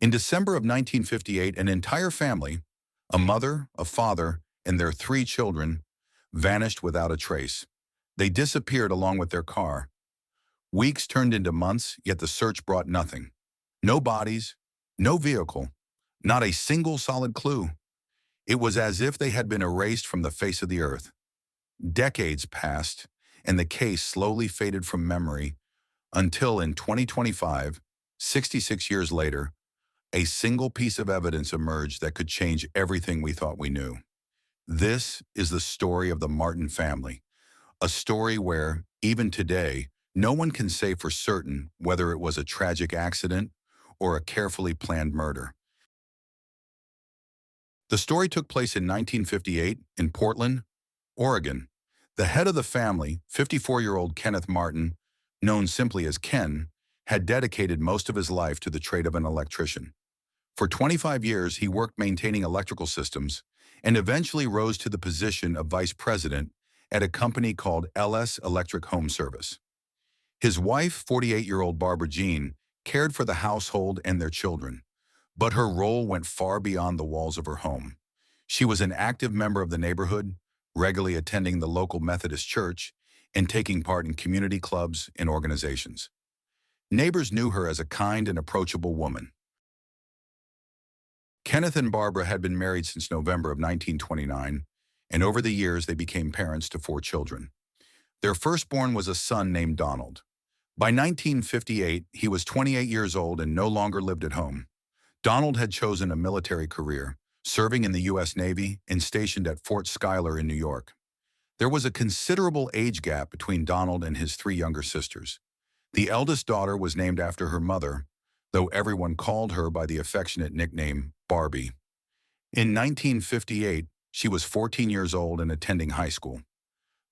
In December of 1958, an entire family, a mother, a father, and their three children, vanished without a trace. They disappeared along with their car. Weeks turned into months, yet the search brought nothing. No bodies, no vehicle, not a single solid clue. It was as if they had been erased from the face of the earth. Decades passed, and the case slowly faded from memory until in 2025, 66 years later, a single piece of evidence emerged that could change everything we thought we knew. This is the story of the Martin family, a story where, even today, no one can say for certain whether it was a tragic accident or a carefully planned murder. The story took place in 1958 in Portland, Oregon. The head of the family, 54-year-old Kenneth Martin, known simply as Ken, had dedicated most of his life to the trade of an electrician. For 25 years, he worked maintaining electrical systems and eventually rose to the position of vice president at a company called LS Electric Home Service. His wife, 48-year-old Barbara Jean, cared for the household and their children, but her role went far beyond the walls of her home. She was an active member of the neighborhood, regularly attending the local Methodist church and taking part in community clubs and organizations. Neighbors knew her as a kind and approachable woman. Kenneth and Barbara had been married since November of 1929, and over the years they became parents to 4 children. Their firstborn was a son named Donald. By 1958, he was 28 years old and no longer lived at home. Donald had chosen a military career, serving in the U.S. Navy and stationed at Fort Schuyler in New York. There was a considerable age gap between Donald and his 3 younger sisters. The eldest daughter was named after her mother, though everyone called her by the affectionate nickname Barbie. In 1958, she was 14 years old and attending high school.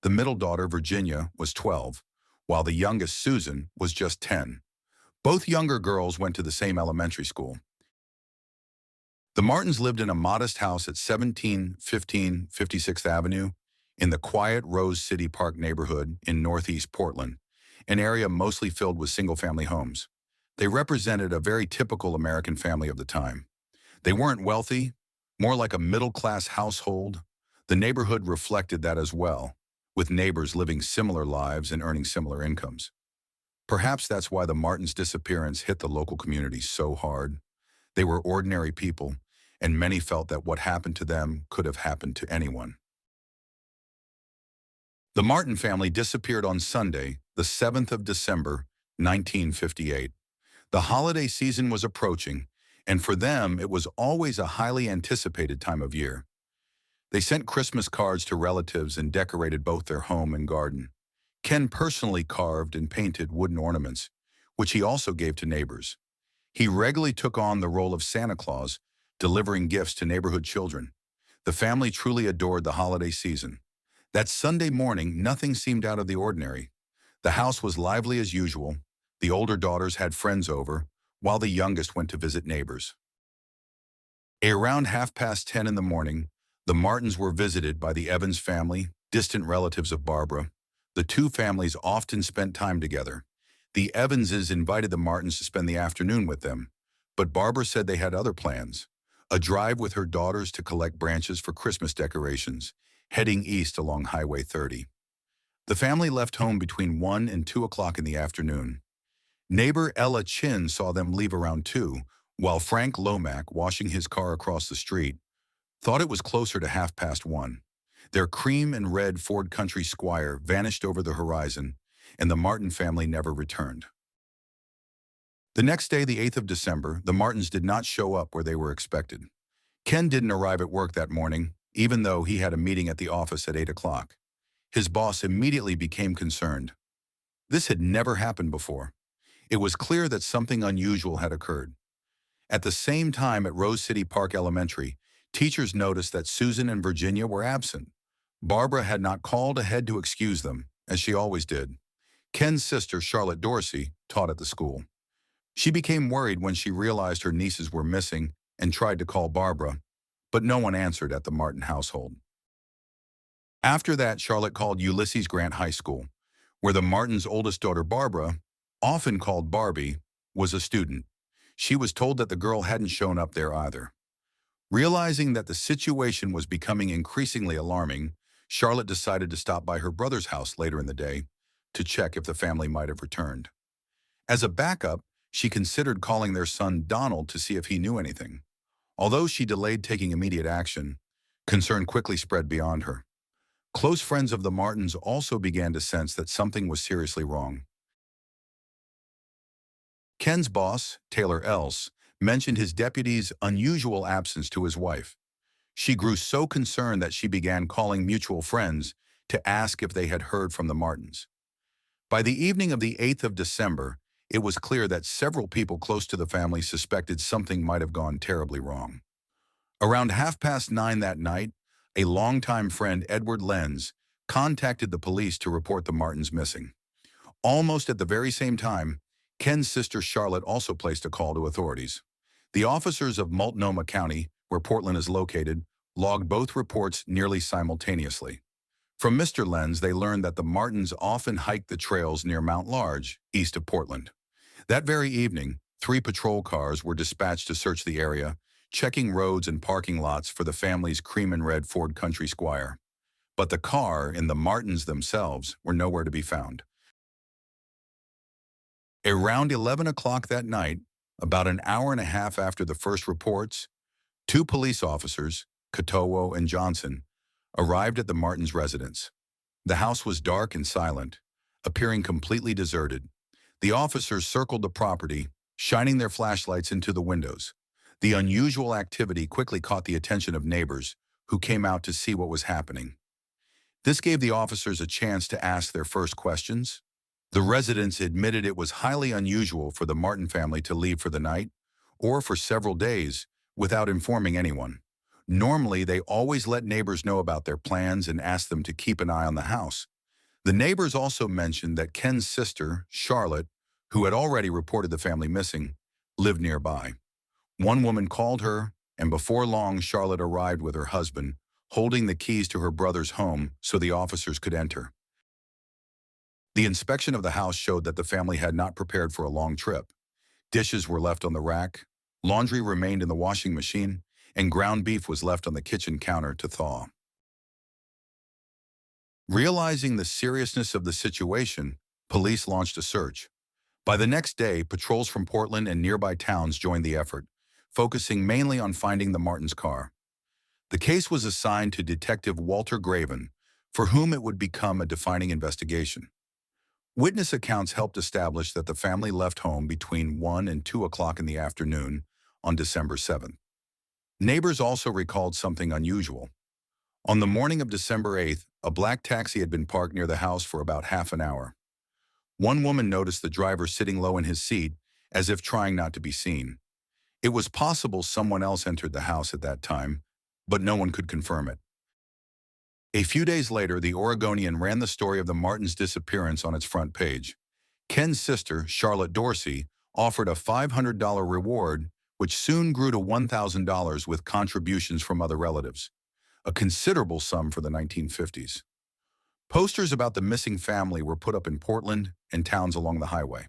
The middle daughter, Virginia, was 12, while the youngest, Susan, was just 10. Both younger girls went to the same elementary school. The Martins lived in a modest house at 1715 56th Avenue in the quiet Rose City Park neighborhood in northeast Portland, an area mostly filled with single-family homes. They represented a very typical American family of the time. They weren't wealthy, more like a middle-class household. The neighborhood reflected that as well, with neighbors living similar lives and earning similar incomes. Perhaps that's why the Martins' disappearance hit the local community so hard. They were ordinary people, and many felt that what happened to them could have happened to anyone. The Martin family disappeared on Sunday, the 7th of December, 1958. The holiday season was approaching, and for them it was always a highly anticipated time of year. They sent Christmas cards to relatives and decorated both their home and garden. Ken personally carved and painted wooden ornaments, which he also gave to neighbors. He regularly took on the role of Santa Claus, delivering gifts to neighborhood children. The family truly adored the holiday season. That Sunday morning, nothing seemed out of the ordinary. The house was lively as usual. The older daughters had friends over, while the youngest went to visit neighbors. Around 10:30 in the morning, the Martins were visited by the Evans family, distant relatives of Barbara. The two families often spent time together. The Evanses invited the Martins to spend the afternoon with them, but Barbara said they had other plans: a drive with her daughters to collect branches for Christmas decorations, heading east along Highway 30. The family left home between 1 and 2 o'clock in the afternoon. Neighbor Ella Chin saw them leave around 2, while Frank Lomack, washing his car across the street, thought it was closer to 1:30. Their cream and red Ford Country Squire vanished over the horizon, and the Martin family never returned. The next day, the 8th of December, the Martins did not show up where they were expected. Ken didn't arrive at work that morning, even though he had a meeting at the office at 8 o'clock. His boss immediately became concerned. This had never happened before. It was clear that something unusual had occurred. At the same time at Rose City Park Elementary, teachers noticed that Susan and Virginia were absent. Barbara had not called ahead to excuse them, as she always did. Ken's sister, Charlotte Dorsey, taught at the school. She became worried when she realized her nieces were missing and tried to call Barbara, but no one answered at the Martin household. After that, Charlotte called Ulysses Grant High School, where the Martins' oldest daughter, Barbara, often called Barbie, was a student. She was told that the girl hadn't shown up there either. Realizing that the situation was becoming increasingly alarming, Charlotte decided to stop by her brother's house later in the day to check if the family might have returned. As a backup, she considered calling their son Donald to see if he knew anything. Although she delayed taking immediate action, concern quickly spread beyond her. Close friends of the Martins also began to sense that something was seriously wrong. Ken's boss, Taylor Else, mentioned his deputy's unusual absence to his wife. She grew so concerned that she began calling mutual friends to ask if they had heard from the Martins. By the evening of the 8th of December, it was clear that several people close to the family suspected something might have gone terribly wrong. Around 9:30 that night, a longtime friend, Edward Lenz, contacted the police to report the Martins missing. Almost at the very same time, Ken's sister Charlotte also placed a call to authorities. The officers of Multnomah County, where Portland is located, logged both reports nearly simultaneously. From Mr. Lenz, they learned that the Martins often hiked the trails near Mount Large, east of Portland. That very evening, 3 patrol cars were dispatched to search the area, checking roads and parking lots for the family's cream and red Ford Country Squire. But the car and the Martins themselves were nowhere to be found. Around 11 o'clock that night, about an hour and a half after the first reports, 2 police officers, Kotowo and Johnson, arrived at the Martins' residence. The house was dark and silent, appearing completely deserted. The officers circled the property, shining their flashlights into the windows. The unusual activity quickly caught the attention of neighbors, who came out to see what was happening. This gave the officers a chance to ask their first questions. The residents admitted it was highly unusual for the Martin family to leave for the night, or for several days, without informing anyone. Normally, they always let neighbors know about their plans and asked them to keep an eye on the house. The neighbors also mentioned that Ken's sister, Charlotte, who had already reported the family missing, lived nearby. One woman called her, and before long, Charlotte arrived with her husband, holding the keys to her brother's home so the officers could enter. The inspection of the house showed that the family had not prepared for a long trip. Dishes were left on the rack, laundry remained in the washing machine, and ground beef was left on the kitchen counter to thaw. Realizing the seriousness of the situation, police launched a search. By the next day, patrols from Portland and nearby towns joined the effort, focusing mainly on finding the Martins' car. The case was assigned to Detective Walter Graven, for whom it would become a defining investigation. Witness accounts helped establish that the family left home between 1 and 2 o'clock in the afternoon on December 7th. Neighbors also recalled something unusual. On the morning of December 8th, a black taxi had been parked near the house for about half an hour. One woman noticed the driver sitting low in his seat, as if trying not to be seen. It was possible someone else entered the house at that time, but no one could confirm it. A few days later, the Oregonian ran the story of the Martins' disappearance on its front page. Ken's sister, Charlotte Dorsey, offered a $500 reward, which soon grew to $1,000 with contributions from other relatives, a considerable sum for the 1950s. Posters about the missing family were put up in Portland and towns along the highway.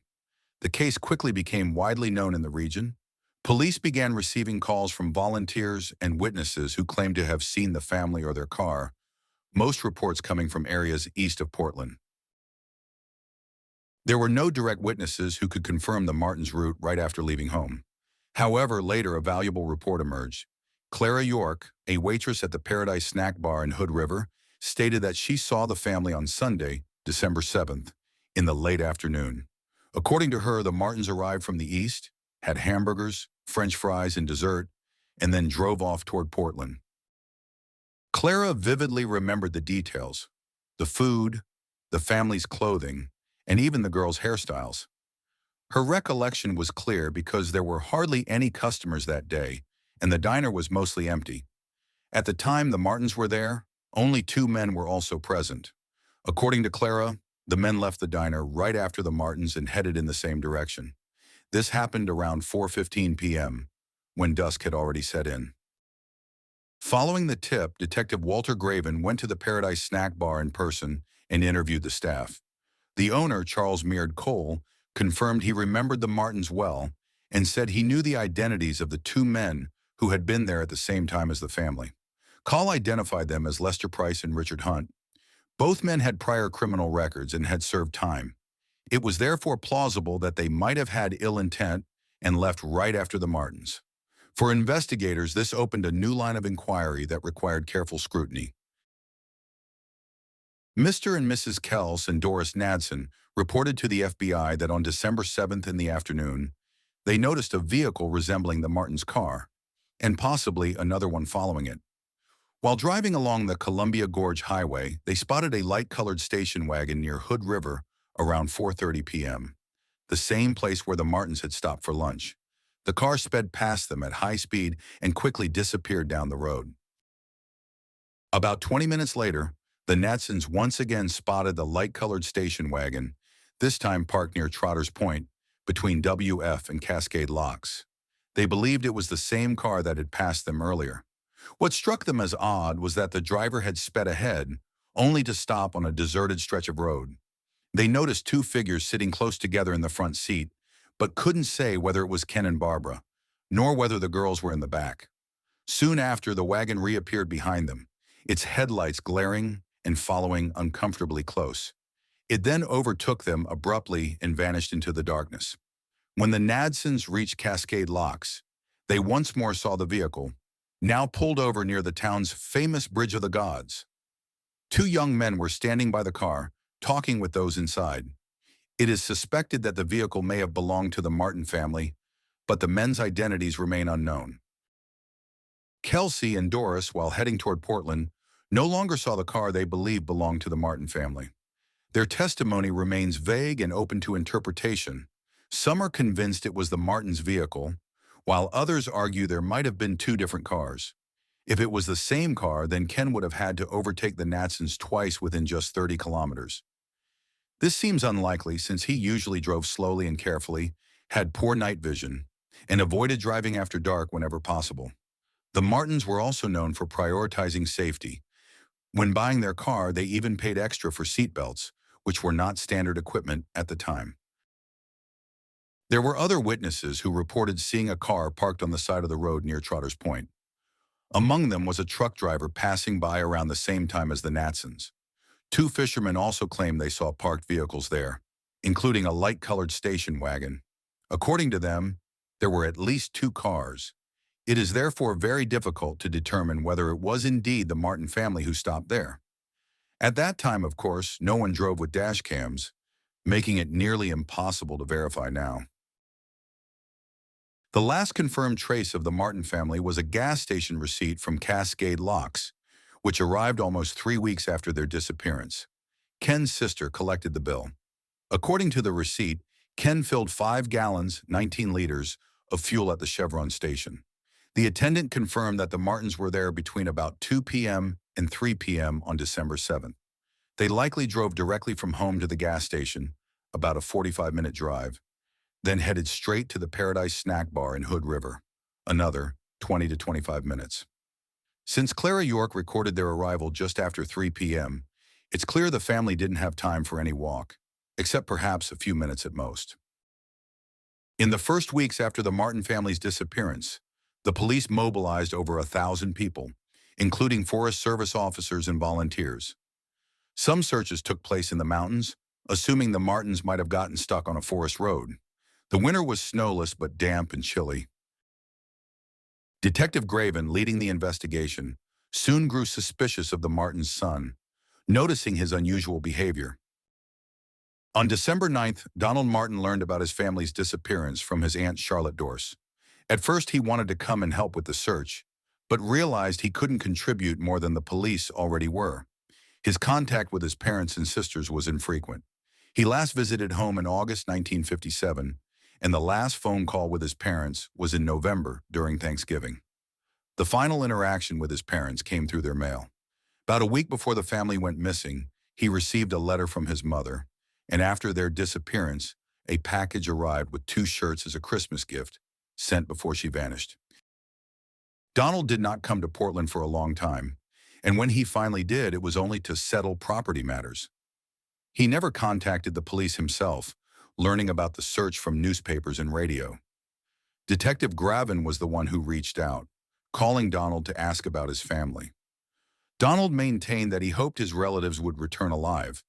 The case quickly became widely known in the region. Police began receiving calls from volunteers and witnesses who claimed to have seen the family or their car, most reports coming from areas east of Portland. There were no direct witnesses who could confirm the Martins' route right after leaving home. However, later a valuable report emerged. Clara York, a waitress at the Paradise Snack Bar in Hood River, stated that she saw the family on Sunday, December 7th, in the late afternoon. According to her, the Martins arrived from the east, had hamburgers, French fries, and dessert, and then drove off toward Portland. Clara vividly remembered the details: the food, the family's clothing, and even the girls' hairstyles. Her recollection was clear because there were hardly any customers that day, and the diner was mostly empty. At the time the Martins were there, only 2 men were also present. According to Clara, the men left the diner right after the Martins and headed in the same direction. This happened around 4:15 p.m., when dusk had already set in. Following the tip, Detective Walter Graven went to the Paradise Snack Bar in person and interviewed the staff. The owner, Charles Meard Cole, confirmed he remembered the Martins well and said he knew the identities of the two men who had been there at the same time as the family. Call identified them as Lester Price and Richard Hunt. Both men had prior criminal records and had served time. It was therefore plausible that they might have had ill intent and left right after the Martins. For investigators, this opened a new line of inquiry that required careful scrutiny. Mr. and Mrs. Kels and Doris Nadson reported to the FBI that on December 7th in the afternoon, they noticed a vehicle resembling the Martins' car, and possibly another one following it. While driving along the Columbia Gorge Highway, they spotted a light-colored station wagon near Hood River around 4:30 p.m., the same place where the Martins had stopped for lunch. The car sped past them at high speed and quickly disappeared down the road. About 20 minutes later, the Nadsons once again spotted the light-colored station wagon, this time parked near Trotter's Point, between WF and Cascade Locks. They believed it was the same car that had passed them earlier. What struck them as odd was that the driver had sped ahead, only to stop on a deserted stretch of road. They noticed two figures sitting close together in the front seat, but couldn't say whether it was Ken and Barbara, nor whether the girls were in the back. Soon after, the wagon reappeared behind them, its headlights glaring and following uncomfortably close. It then overtook them abruptly and vanished into the darkness. When the Nadsons reached Cascade Locks, they once more saw the vehicle, now pulled over near the town's famous Bridge of the Gods. Two young men were standing by the car, talking with those inside. It is suspected that the vehicle may have belonged to the Martin family, but the men's identities remain unknown. Kelsey and Doris, while heading toward Portland, no longer saw the car they believed belonged to the Martin family. Their testimony remains vague and open to interpretation. Some are convinced it was the Martins' vehicle, while others argue there might have been two different cars. If it was the same car, then Ken would have had to overtake the Nadsons twice within just 30 kilometers. This seems unlikely since he usually drove slowly and carefully, had poor night vision, and avoided driving after dark whenever possible. The Martins were also known for prioritizing safety. When buying their car, they even paid extra for seatbelts, which were not standard equipment at the time. There were other witnesses who reported seeing a car parked on the side of the road near Trotter's Point. Among them was a truck driver passing by around the same time as the Nadsons. Two fishermen also claimed they saw parked vehicles there, including a light-colored station wagon. According to them, there were at least two cars. It is therefore very difficult to determine whether it was indeed the Martin family who stopped there. At that time, of course, no one drove with dash cams, making it nearly impossible to verify now. The last confirmed trace of the Martin family was a gas station receipt from Cascade Locks, which arrived almost 3 weeks after their disappearance. Ken's sister collected the bill. According to the receipt, Ken filled 5 gallons, 19 liters, of fuel at the Chevron station. The attendant confirmed that the Martins were there between about 2 p.m. and 3 p.m. on December 7th. They likely drove directly from home to the gas station, about a 45-minute drive, then headed straight to the Paradise Snack Bar in Hood River, another 20 to 25 minutes. Since Clara York recorded their arrival just after 3 p.m., it's clear the family didn't have time for any walk, except perhaps a few minutes at most. In the first weeks after the Martin family's disappearance, the police mobilized over 1,000 people, including Forest Service officers and volunteers. Some searches took place in the mountains, assuming the Martins might have gotten stuck on a forest road. The winter was snowless but damp and chilly. Detective Graven, leading the investigation, soon grew suspicious of the Martins' son, noticing his unusual behavior. On December 9th, Donald Martin learned about his family's disappearance from his aunt Charlotte Dorse. At first, he wanted to come and help with the search, but realized he couldn't contribute more than the police already were. His contact with his parents and sisters was infrequent. He last visited home in August 1957, and the last phone call with his parents was in November during Thanksgiving. The final interaction with his parents came through their mail. About a week before the family went missing, he received a letter from his mother, and after their disappearance, a package arrived with 2 shirts as a Christmas gift, sent before she vanished. Donald did not come to Portland for a long time, and when he finally did, it was only to settle property matters. He never contacted the police himself, learning about the search from newspapers and radio. Detective Gravin was the one who reached out, calling Donald to ask about his family. Donald maintained that he hoped his relatives would return alive,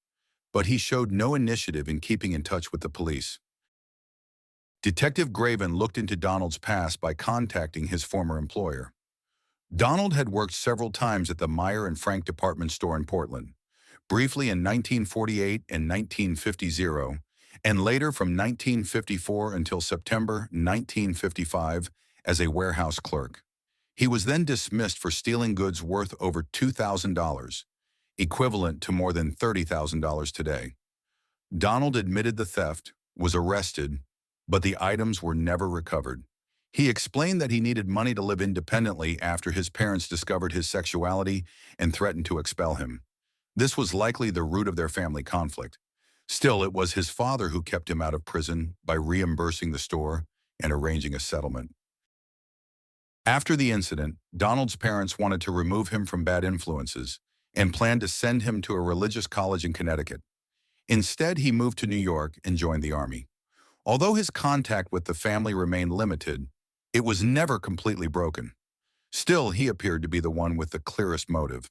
but he showed no initiative in keeping in touch with the police. Detective Gravin looked into Donald's past by contacting his former employer. Donald had worked several times at the Meyer and Frank department store in Portland, briefly in 1948 and 1950, and later from 1954 until September 1955 as a warehouse clerk. He was then dismissed for stealing goods worth over $2,000, equivalent to more than $30,000 today. Donald admitted the theft, was arrested, but the items were never recovered. He explained that he needed money to live independently after his parents discovered his sexuality and threatened to expel him. This was likely the root of their family conflict. Still, it was his father who kept him out of prison by reimbursing the store and arranging a settlement. After the incident, Donald's parents wanted to remove him from bad influences and planned to send him to a religious college in Connecticut. Instead, he moved to New York and joined the Army. Although his contact with the family remained limited, it was never completely broken. Still, he appeared to be the one with the clearest motive.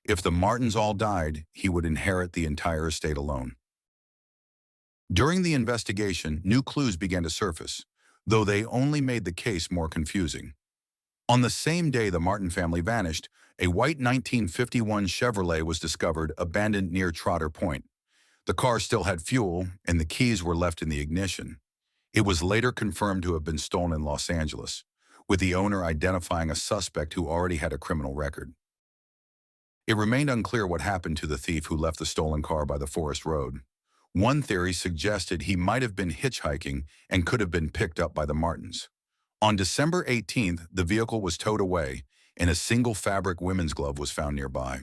If the Martins all died, he would inherit the entire estate alone. During the investigation, new clues began to surface, though they only made the case more confusing. On the same day the Martin family vanished, a white 1951 Chevrolet was discovered abandoned near Trotter Point. The car still had fuel, and the keys were left in the ignition. It was later confirmed to have been stolen in Los Angeles, with the owner identifying a suspect who already had a criminal record. It remained unclear what happened to the thief who left the stolen car by the forest road. One theory suggested he might have been hitchhiking and could have been picked up by the Martins. On December 18th, the vehicle was towed away, and a single fabric women's glove was found nearby.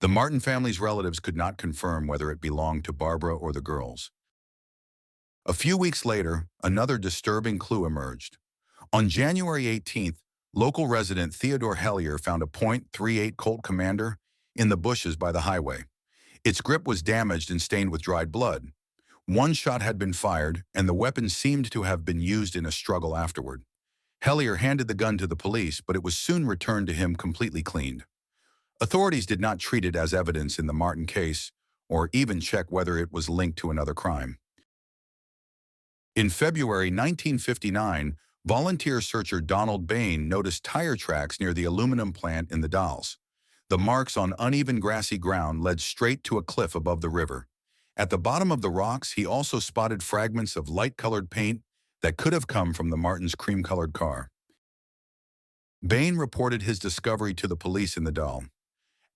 The Martin family's relatives could not confirm whether it belonged to Barbara or the girls. A few weeks later, another disturbing clue emerged. On January 18th, local resident Theodore Hellier found a .38 Colt Commander in the bushes by the highway. Its grip was damaged and stained with dried blood. One shot had been fired, and the weapon seemed to have been used in a struggle afterward. Hellier handed the gun to the police, but it was soon returned to him completely cleaned. Authorities did not treat it as evidence in the Martin case, or even check whether it was linked to another crime. In February 1959, volunteer searcher Donald Bain noticed tire tracks near the aluminum plant in the Dalles. The marks on uneven grassy ground led straight to a cliff above the river. At the bottom of the rocks, he also spotted fragments of light-colored paint that could have come from the Martins' cream-colored car. Bain reported his discovery to the police in the Dalles.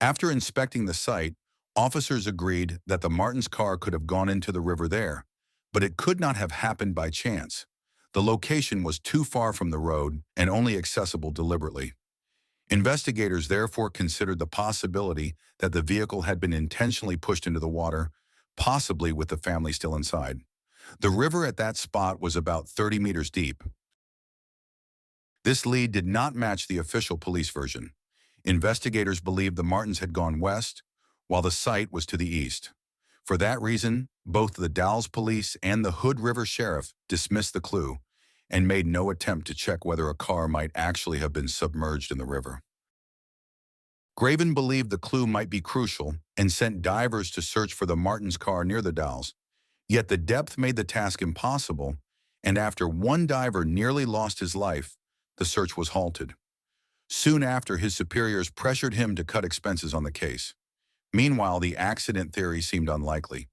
After inspecting the site, officers agreed that the Martins' car could have gone into the river there, but it could not have happened by chance. The location was too far from the road and only accessible deliberately. Investigators therefore considered the possibility that the vehicle had been intentionally pushed into the water, possibly with the family still inside. The river at that spot was about 30 meters deep. This lead did not match the official police version. Investigators believed the Martins had gone west, while the site was to the east. For that reason, both the Dalles police and the Hood River Sheriff dismissed the clue and made no attempt to check whether a car might actually have been submerged in the river. Gravin believed the clue might be crucial and sent divers to search for the Martins' car near the Dalles. Yet the depth made the task impossible, and after one diver nearly lost his life, the search was halted. Soon after, his superiors pressured him to cut expenses on the case. Meanwhile, the accident theory seemed unlikely.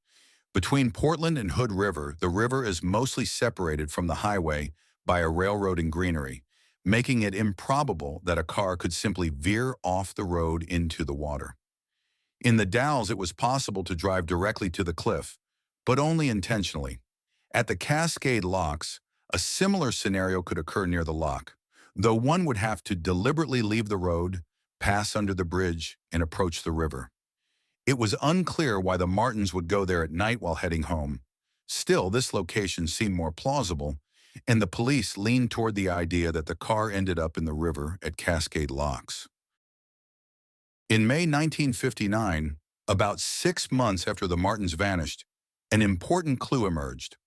Between Portland and Hood River, the river is mostly separated from the highway by a railroad and greenery, making it improbable that a car could simply veer off the road into the water. In the Dalles, it was possible to drive directly to the cliff, but only intentionally. At the Cascade Locks, a similar scenario could occur near the lock, though one would have to deliberately leave the road, pass under the bridge, and approach the river. It was unclear why the Martins would go there at night while heading home. Still, this location seemed more plausible, and the police leaned toward the idea that the car ended up in the river at Cascade Locks. In May 1959, about 6 months after the Martins vanished, an important clue emerged.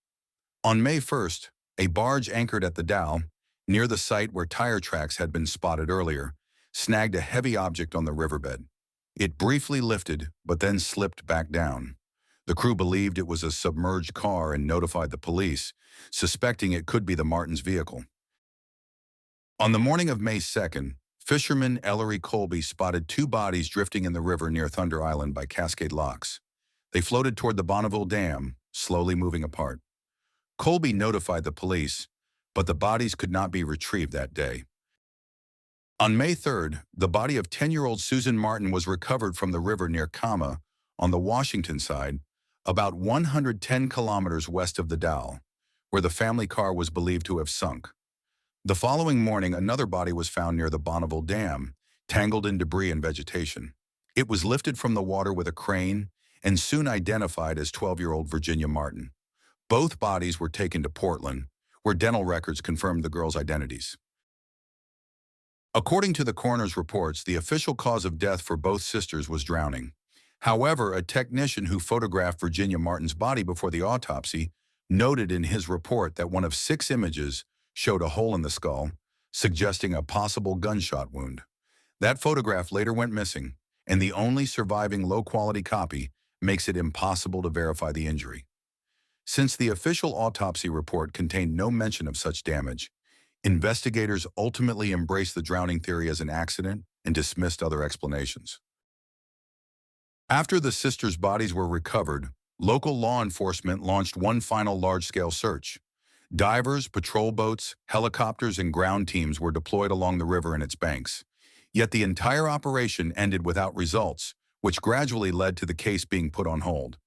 On May 1st, a barge anchored at the Dalles, near the site where tire tracks had been spotted earlier, snagged a heavy object on the riverbed. It briefly lifted, but then slipped back down. The crew believed it was a submerged car and notified the police, suspecting it could be the Martins' vehicle. On the morning of May 2nd, fisherman Ellery Colby spotted two bodies drifting in the river near Thunder Island by Cascade Locks. They floated toward the Bonneville Dam, slowly moving apart. Colby notified the police, but the bodies could not be retrieved that day. On May 3rd, the body of 10-year-old Susan Martin was recovered from the river near Kama, on the Washington side, about 110 kilometers west of the Dalles, where the family car was believed to have sunk. The following morning, another body was found near the Bonneville Dam, tangled in debris and vegetation. It was lifted from the water with a crane and soon identified as 12-year-old Virginia Martin. Both bodies were taken to Portland, where dental records confirmed the girls' identities. According to the coroner's reports, the official cause of death for both sisters was drowning. However, a technician who photographed Virginia Martin's body before the autopsy noted in his report that one of 6 images showed a hole in the skull, suggesting a possible gunshot wound. That photograph later went missing, and the only surviving low-quality copy makes it impossible to verify the injury. Since the official autopsy report contained no mention of such damage, investigators ultimately embraced the drowning theory as an accident and dismissed other explanations. After the sisters' bodies were recovered, local law enforcement launched one final large-scale search. Divers, patrol boats, helicopters, and ground teams were deployed along the river and its banks. Yet the entire operation ended without results, which gradually led to the case being put on hold.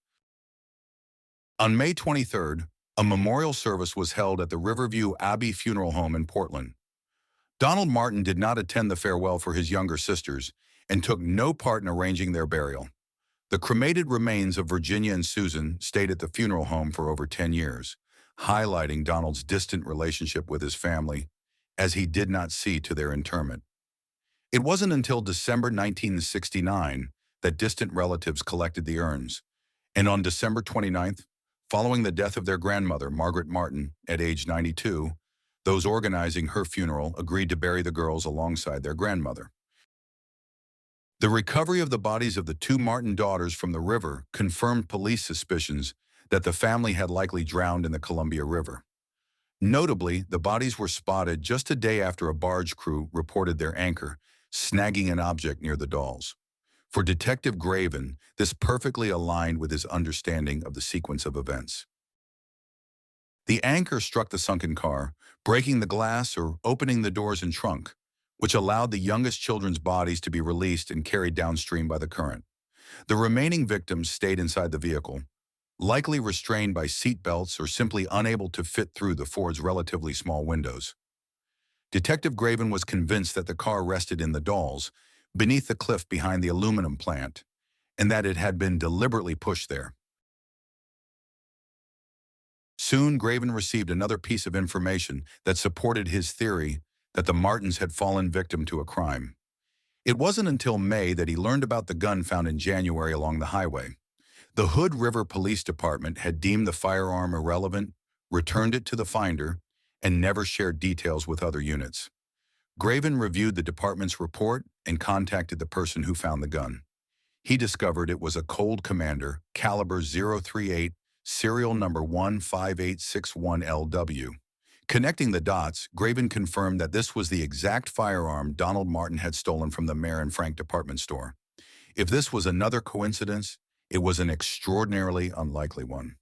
On May 23rd, a memorial service was held at the Riverview Abbey Funeral Home in Portland. Donald Martin did not attend the farewell for his younger sisters and took no part in arranging their burial. The cremated remains of Virginia and Susan stayed at the funeral home for over 10 years, highlighting Donald's distant relationship with his family, as he did not see to their interment. It wasn't until December 1969 that distant relatives collected the urns, and on December 29th, following the death of their grandmother, Margaret Martin, at age 92, those organizing her funeral agreed to bury the girls alongside their grandmother. The recovery of the bodies of the 2 Martin daughters from the river confirmed police suspicions that the family had likely drowned in the Columbia River. Notably, the bodies were spotted just a day after a barge crew reported their anchor snagging an object near the Dalles. For Detective Graven, this perfectly aligned with his understanding of the sequence of events. The anchor struck the sunken car, breaking the glass or opening the doors and trunk, which allowed the youngest children's bodies to be released and carried downstream by the current. The remaining victims stayed inside the vehicle, likely restrained by seat belts or simply unable to fit through the Ford's relatively small windows. Detective Graven was convinced that the car rested in the Dalles, beneath the cliff behind the aluminum plant, and that it had been deliberately pushed there. Soon, Graven received another piece of information that supported his theory that the Martins had fallen victim to a crime. It wasn't until May that he learned about the gun found in January along the highway. The Hood River Police Department had deemed the firearm irrelevant, returned it to the finder, and never shared details with other units. Graven reviewed the department's report and contacted the person who found the gun. He discovered it was a Colt Commander, caliber .038, serial number 15861LW. Connecting the dots, Graven confirmed that this was the exact firearm Donald Martin had stolen from the Mare and Frank department store. If this was another coincidence, it was an extraordinarily unlikely one.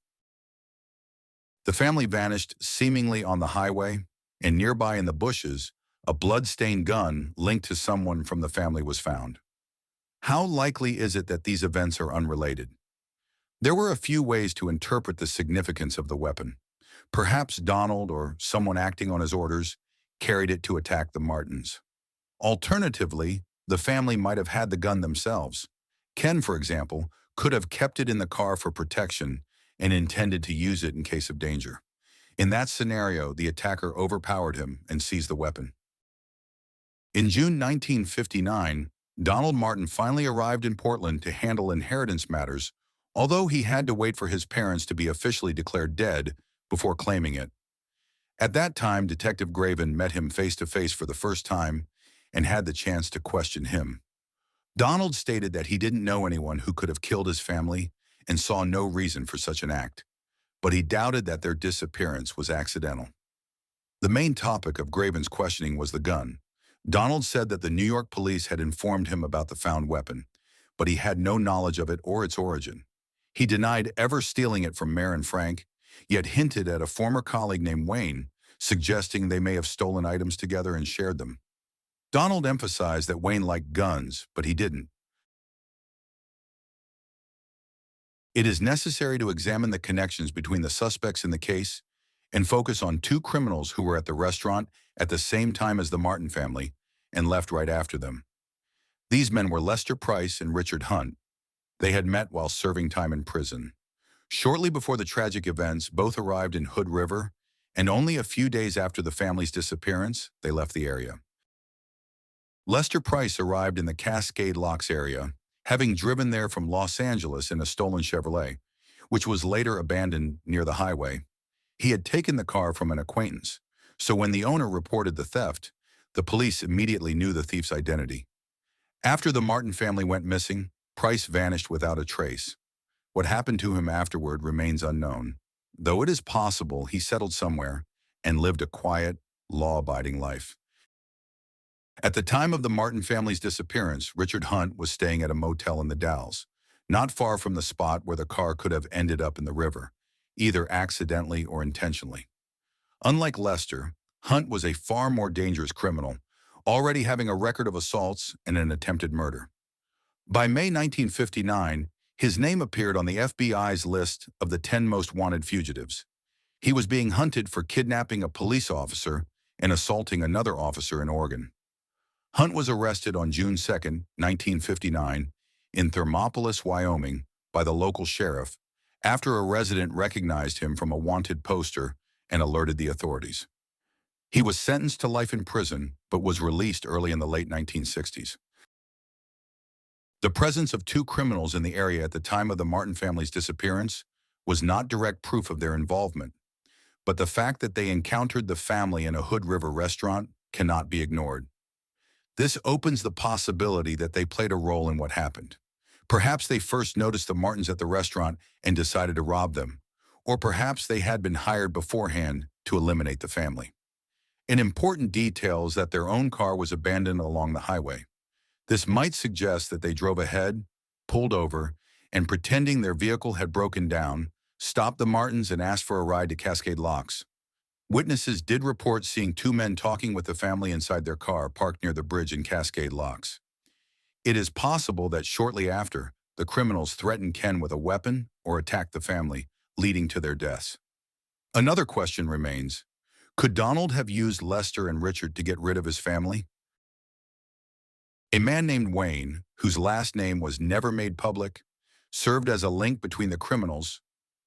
The family vanished seemingly on the highway, and nearby in the bushes, a blood-stained gun linked to someone from the family was found. How likely is it that these events are unrelated? There were a few ways to interpret the significance of the weapon. Perhaps Donald, or someone acting on his orders, carried it to attack the Martins. Alternatively, the family might have had the gun themselves. Ken, for example, could have kept it in the car for protection and intended to use it in case of danger. In that scenario, the attacker overpowered him and seized the weapon. In June 1959, Donald Martin finally arrived in Portland to handle inheritance matters, although he had to wait for his parents to be officially declared dead before claiming it. At that time, Detective Graven met him face to face for the first time and had the chance to question him. Donald stated that he didn't know anyone who could have killed his family and saw no reason for such an act, but he doubted that their disappearance was accidental. The main topic of Graven's questioning was the gun. Donald said that the New York police had informed him about the found weapon, but he had no knowledge of it or its origin. He denied ever stealing it from Mare and Frank, yet hinted at a former colleague named Wayne, suggesting they may have stolen items together and shared them. Donald emphasized that Wayne liked guns, but he didn't. It is necessary to examine the connections between the suspects in the case and focus on two criminals who were at the restaurant at the same time as the Martin family and left right after them. These men were Lester Price and Richard Hunt. They had met while serving time in prison. Shortly before the tragic events, both arrived in Hood River, and only a few days after the family's disappearance, they left the area. Lester Price arrived in the Cascade Locks area, having driven there from Los Angeles in a stolen Chevrolet, which was later abandoned near the highway. He had taken the car from an acquaintance, so when the owner reported the theft, the police immediately knew the thief's identity. After the Martin family went missing, Price vanished without a trace. What happened to him afterward remains unknown, though it is possible he settled somewhere and lived a quiet, law-abiding life. At the time of the Martin family's disappearance, Richard Hunt was staying at a motel in the Dalles, not far from the spot where the car could have ended up in the river, either accidentally or intentionally. Unlike Lester, Hunt was a far more dangerous criminal, already having a record of assaults and an attempted murder. By May 1959, his name appeared on the FBI's list of the 10 most wanted fugitives. He was being hunted for kidnapping a police officer and assaulting another officer in Oregon. Hunt was arrested on June 2, 1959, in Thermopolis, Wyoming, by the local sheriff after a resident recognized him from a wanted poster and alerted the authorities. He was sentenced to life in prison, but was released early in the late 1960s. The presence of two criminals in the area at the time of the Martin family's disappearance was not direct proof of their involvement, but the fact that they encountered the family in a Hood River restaurant cannot be ignored. This opens the possibility that they played a role in what happened. Perhaps they first noticed the Martins at the restaurant and decided to rob them, or perhaps they had been hired beforehand to eliminate the family. An important detail is that their own car was abandoned along the highway. This might suggest that they drove ahead, pulled over, and pretending their vehicle had broken down, stopped the Martins and asked for a ride to Cascade Locks. Witnesses did report seeing two men talking with the family inside their car parked near the bridge in Cascade Locks. It is possible that shortly after, the criminals threatened Ken with a weapon or attacked the family, leading to their deaths. Another question remains: could Donald have used Lester and Richard to get rid of his family? A man named Wayne, whose last name was never made public, served as a link between the criminals,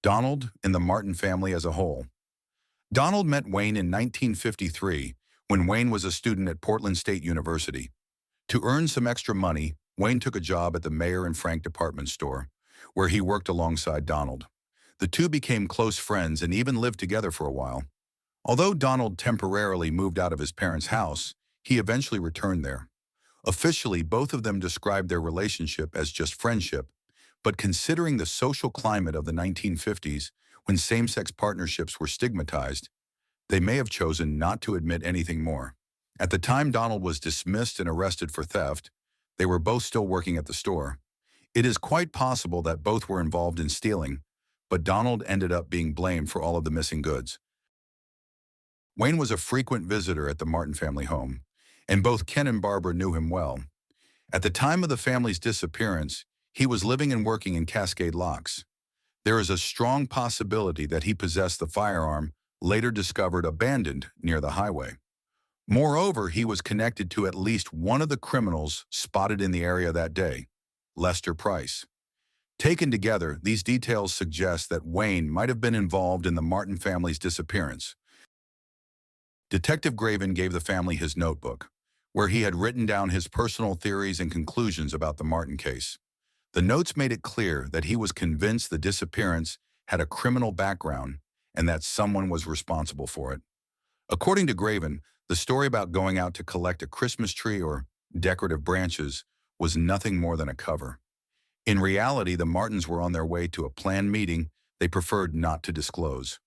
Donald, and the Martin family as a whole. Donald met Wayne in 1953 when Wayne was a student at Portland State University. To earn some extra money, Wayne took a job at the Mare and Frank department store, where he worked alongside Donald. The two became close friends and even lived together for a while. Although Donald temporarily moved out of his parents' house, he eventually returned there. Officially, both of them described their relationship as just friendship, but considering the social climate of the 1950s, when same-sex partnerships were stigmatized, they may have chosen not to admit anything more. At the time Donald was dismissed and arrested for theft, they were both still working at the store. It is quite possible that both were involved in stealing, but Donald ended up being blamed for all of the missing goods. Wayne was a frequent visitor at the Martin family home, and both Ken and Barbara knew him well. At the time of the family's disappearance, he was living and working in Cascade Locks. There is a strong possibility that he possessed the firearm later discovered abandoned near the highway. Moreover, he was connected to at least one of the criminals spotted in the area that day, Lester Price. Taken together, these details suggest that Wayne might have been involved in the Martin family's disappearance. Detective Graven gave the family his notebook, where he had written down his personal theories and conclusions about the Martin case. The notes made it clear that he was convinced the disappearance had a criminal background and that someone was responsible for it. According to Graven, the story about going out to collect a Christmas tree or decorative branches was nothing more than a cover. In reality, the Martins were on their way to a planned meeting they preferred not to disclose.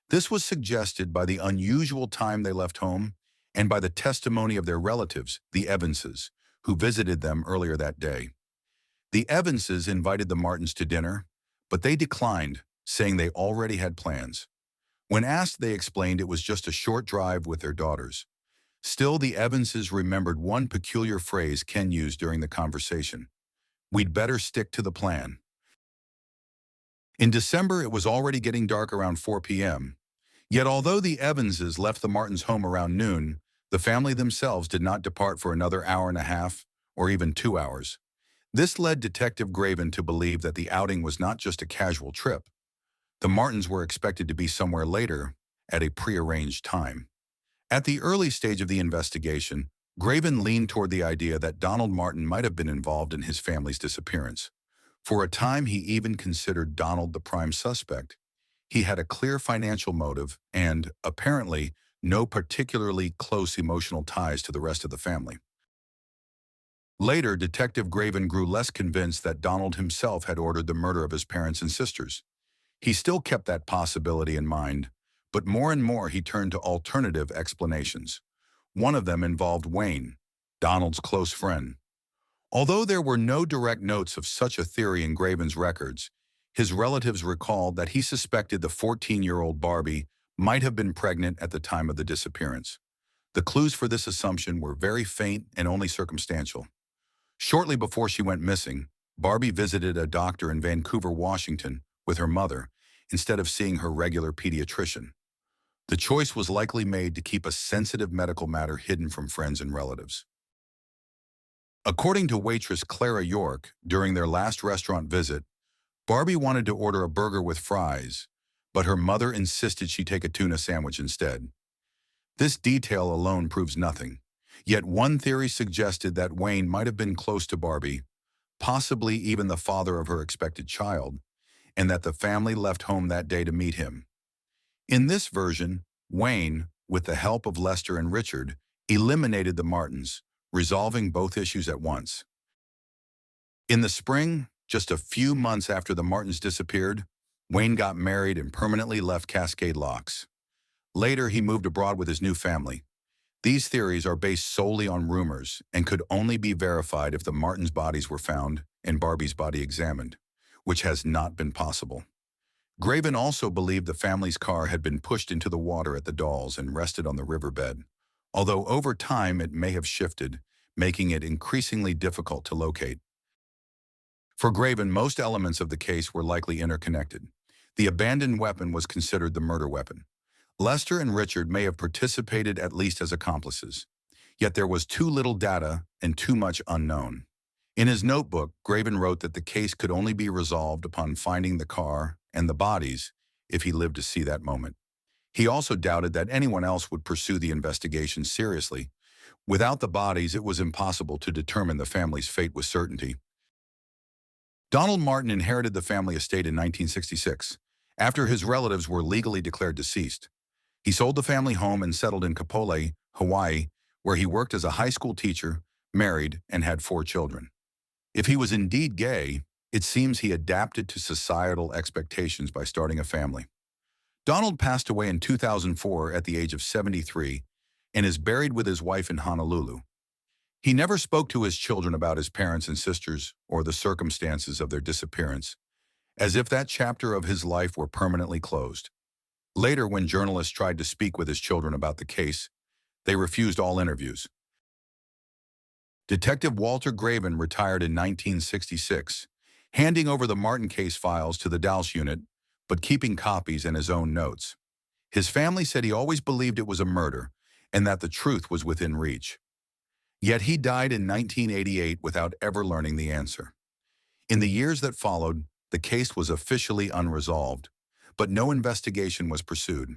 This was suggested by the unusual time they left home and by the testimony of their relatives, the Evanses, who visited them earlier that day. The Evanses invited the Martins to dinner, but they declined, saying they already had plans. When asked, they explained it was just a short drive with their daughters. Still, the Evanses remembered one peculiar phrase Ken used during the conversation. "We'd better stick to the plan." In December, it was already getting dark around 4 p.m. Yet although the Evanses left the Martins' home around noon, the family themselves did not depart for another hour and a half or even 2 hours. This led Detective Graven to believe that the outing was not just a casual trip. The Martins were expected to be somewhere later at a prearranged time. At the early stage of the investigation, Graven leaned toward the idea that Donald Martin might have been involved in his family's disappearance. For a time, he even considered Donald the prime suspect. He had a clear financial motive and, apparently, no particularly close emotional ties to the rest of the family. Later, Detective Graven grew less convinced that Donald himself had ordered the murder of his parents and sisters. He still kept that possibility in mind, but more and more he turned to alternative explanations. One of them involved Wayne, Donald's close friend. Although there were no direct notes of such a theory in Graven's records, his relatives recalled that he suspected the 14-year-old Barbie might have been pregnant at the time of the disappearance. The clues for this assumption were very faint and only circumstantial. Shortly before she went missing, Barbie visited a doctor in Vancouver, Washington, with her mother, instead of seeing her regular pediatrician. The choice was likely made to keep a sensitive medical matter hidden from friends and relatives. According to waitress Clara York, during their last restaurant visit, Barbie wanted to order a burger with fries, but her mother insisted she take a tuna sandwich instead. This detail alone proves nothing, yet one theory suggested that Wayne might have been close to Barbie, possibly even the father of her expected child, and that the family left home that day to meet him. In this version, Wayne, with the help of Lester and Richard, eliminated the Martins, resolving both issues at once. In the spring, just a few months after the Martins disappeared, Wayne got married and permanently left Cascade Locks. Later, he moved abroad with his new family. These theories are based solely on rumors and could only be verified if the Martins' bodies were found and Barbie's body examined, which has not been possible. Graven also believed the family's car had been pushed into the water at the Dalles and rested on the riverbed, although over time it may have shifted, making it increasingly difficult to locate. For Graven, most elements of the case were likely interconnected. The abandoned weapon was considered the murder weapon. Lester and Richard may have participated at least as accomplices, yet there was too little data and too much unknown. In his notebook, Graven wrote that the case could only be resolved upon finding the car and the bodies if he lived to see that moment. He also doubted that anyone else would pursue the investigation seriously. Without the bodies, it was impossible to determine the family's fate with certainty. Donald Martin inherited the family estate in 1966, after his relatives were legally declared deceased. He sold the family home and settled in Kapolei, Hawaii, where he worked as a high school teacher, married, and had 4 children. If he was indeed gay, it seems he adapted to societal expectations by starting a family. Donald passed away in 2004 at the age of 73 and is buried with his wife in Honolulu. He never spoke to his children about his parents and sisters or the circumstances of their disappearance, as if that chapter of his life were permanently closed. Later, when journalists tried to speak with his children about the case, they refused all interviews. Detective Walter Graven retired in 1966, handing over the Martin case files to the Dalles unit, but keeping copies and his own notes. His family said he always believed it was a murder and that the truth was within reach. Yet he died in 1988 without ever learning the answer. In the years that followed, the case was officially unresolved, but no investigation was pursued.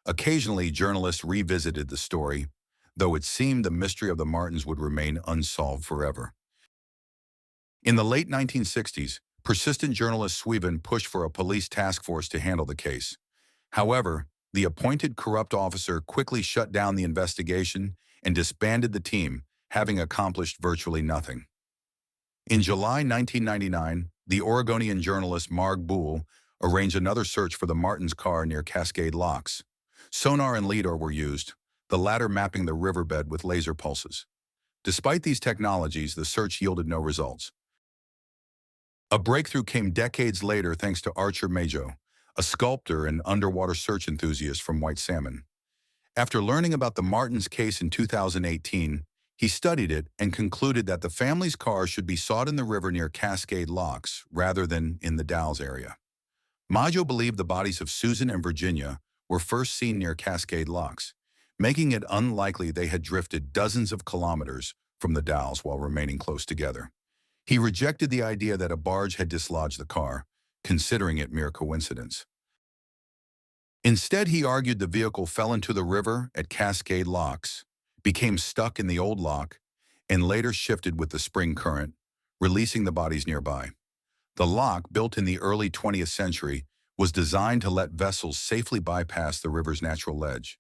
Occasionally, journalists revisited the story, though it seemed the mystery of the Martins would remain unsolved forever. In the late 1960s, persistent journalist Sweven pushed for a police task force to handle the case. However, the appointed corrupt officer quickly shut down the investigation and disbanded the team, having accomplished virtually nothing. In July 1999, the Oregonian journalist Marg Boole arranged another search for the Martins' car near Cascade Locks. Sonar and LIDAR were used, the latter mapping the riverbed with laser pulses. Despite these technologies, the search yielded no results. A breakthrough came decades later thanks to Archer Majo, a sculptor and underwater search enthusiast from White Salmon. After learning about the Martins case in 2018, he studied it and concluded that the family's car should be sought in the river near Cascade Locks rather than in the Dalles area. Majo believed the bodies of Susan and Virginia were first seen near Cascade Locks, making it unlikely they had drifted dozens of kilometers from the Dalles while remaining close together. He rejected the idea that a barge had dislodged the car, considering it mere coincidence. Instead, he argued the vehicle fell into the river at Cascade Locks, became stuck in the old lock, and later shifted with the spring current, releasing the bodies nearby. The lock, built in the early 20th century, was designed to let vessels safely bypass the river's natural ledge.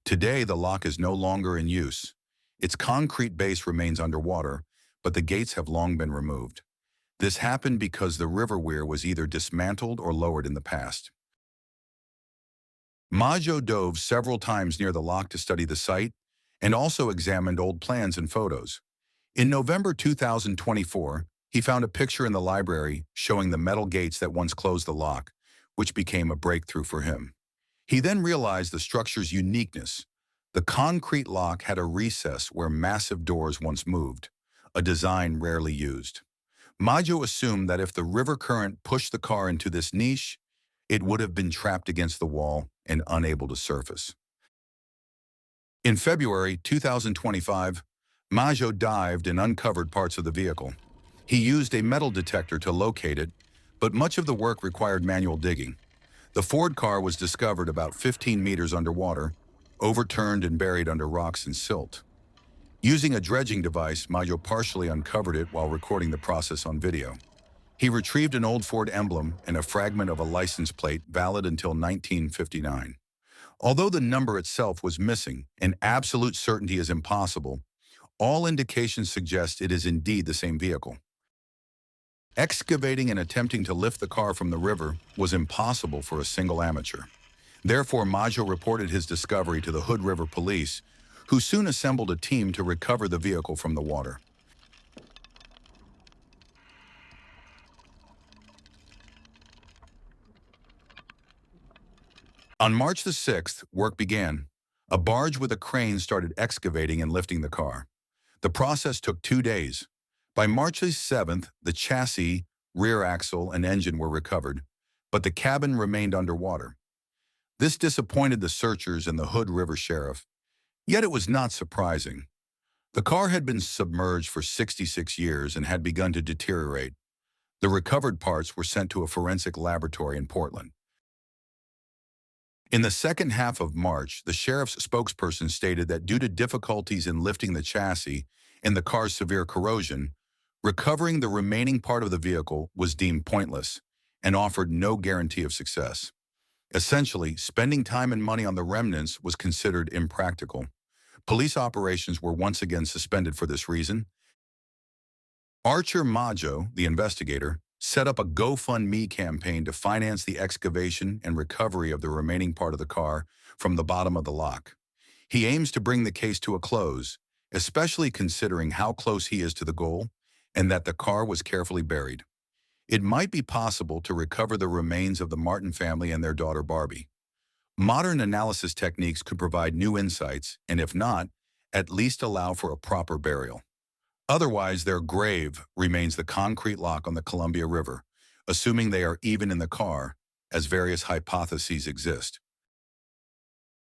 Today, the lock is no longer in use. Its concrete base remains underwater, but the gates have long been removed. This happened because the river weir was either dismantled or lowered in the past. Majo dove several times near the lock to study the site and also examined old plans and photos. In November 2024, he found a picture in the library showing the metal gates that once closed the lock, which became a breakthrough for him. He then realized the structure's uniqueness. The concrete lock had a recess where massive doors once moved, a design rarely used. Majo assumed that if the river current pushed the car into this niche, it would have been trapped against the wall and unable to surface. In February 2025, Majo dived and uncovered parts of the vehicle. He used a metal detector to locate it, but much of the work required manual digging. The Ford car was discovered about 15 meters underwater, overturned and buried under rocks and silt. Using a dredging device, Majo partially uncovered it while recording the process on video. He retrieved an old Ford emblem and a fragment of a license plate valid until 1959. Although the number itself was missing, and absolute certainty is impossible, all indications suggest it is indeed the same vehicle. Excavating and attempting to lift the car from the river was impossible for a single amateur. Therefore, Majo reported his discovery to the Hood River Police, who soon assembled a team to recover the vehicle from the water. On March the 6th, work began. A barge with a crane started excavating and lifting the car. The process took 2 days. By March the 7th, the chassis, rear axle, and engine were recovered, but the cabin remained underwater. This disappointed the searchers and the Hood River Sheriff, yet it was not surprising. The car had been submerged for 66 years and had begun to deteriorate. The recovered parts were sent to a forensic laboratory in Portland. In the second half of March, the sheriff's spokesperson stated that due to difficulties in lifting the chassis and the car's severe corrosion, recovering the remaining part of the vehicle was deemed pointless and offered no guarantee of success. Essentially, spending time and money on the remnants was considered impractical. Police operations were once again suspended for this reason. Archer Majo, the investigator, set up a GoFundMe campaign to finance the excavation and recovery of the remaining part of the car from the bottom of the lock. He aims to bring the case to a close, especially considering how close he is to the goal and that the car was carefully buried. It might be possible to recover the remains of the Martin family and their daughter Barbie. Modern analysis techniques could provide new insights and, if not, at least allow for a proper burial. Otherwise, their grave remains the concrete lock on the Columbia River, assuming they are even in the car, as various hypotheses exist.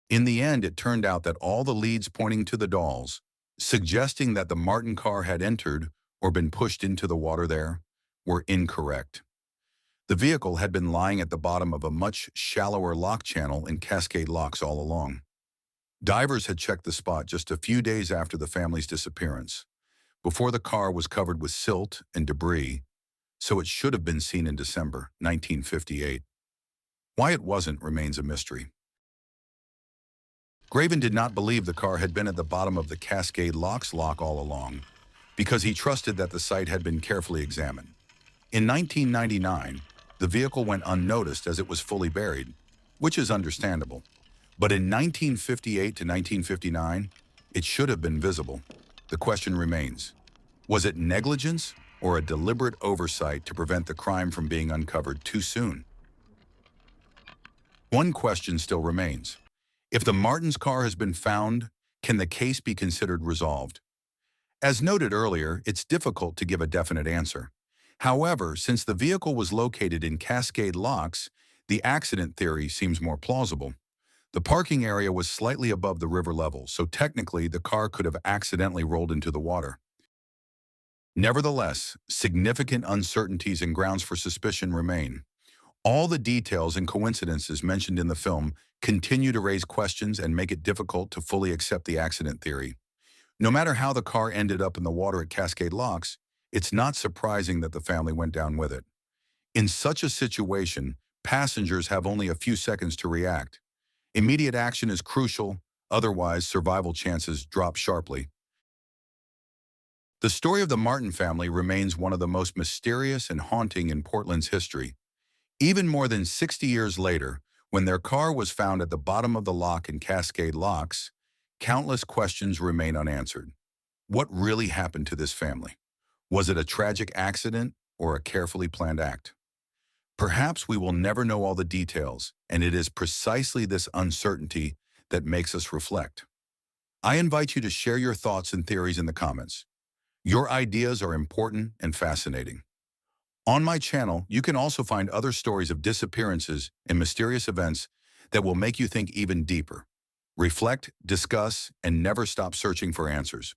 In the end, it turned out that all the leads pointing to the Dalles, suggesting that the Martin car had entered or been pushed into the water there, were incorrect. The vehicle had been lying at the bottom of a much shallower lock channel in Cascade Locks all along. Divers had checked the spot just a few days after the family's disappearance, before the car was covered with silt and debris, so it should have been seen in December 1958. Why it wasn't remains a mystery. Graven did not believe the car had been at the bottom of the Cascade Locks lock all along, because he trusted that the site had been carefully examined. In 1999, the vehicle went unnoticed as it was fully buried, which is understandable. But in 1958 to 1959, it should have been visible. The question remains, was it negligence or a deliberate oversight to prevent the crime from being uncovered too soon? One question still remains. If the Martins' car has been found, can the case be considered resolved? As noted earlier, it's difficult to give a definite answer. However, since the vehicle was located in Cascade Locks, the accident theory seems more plausible. The parking area was slightly above the river level, so technically the car could have accidentally rolled into the water. Nevertheless, significant uncertainties and grounds for suspicion remain. All the details and coincidences mentioned in the film continue to raise questions and make it difficult to fully accept the accident theory. No matter how the car ended up in the water at Cascade Locks, it's not surprising that the family went down with it. In such a situation, passengers have only a few seconds to react. Immediate action is crucial, otherwise survival chances drop sharply. The story of the Martin family remains one of the most mysterious and haunting in Portland's history. Even more than 60 years later, when their car was found at the bottom of the lock in Cascade Locks, countless questions remain unanswered. What really happened to this family? Was it a tragic accident or a carefully planned act? Perhaps we will never know all the details, and it is precisely this uncertainty that makes us reflect. I invite you to share your thoughts and theories in the comments. Your ideas are important and fascinating. On my channel, you can also find other stories of disappearances and mysterious events that will make you think even deeper. Reflect, discuss, and never stop searching for answers.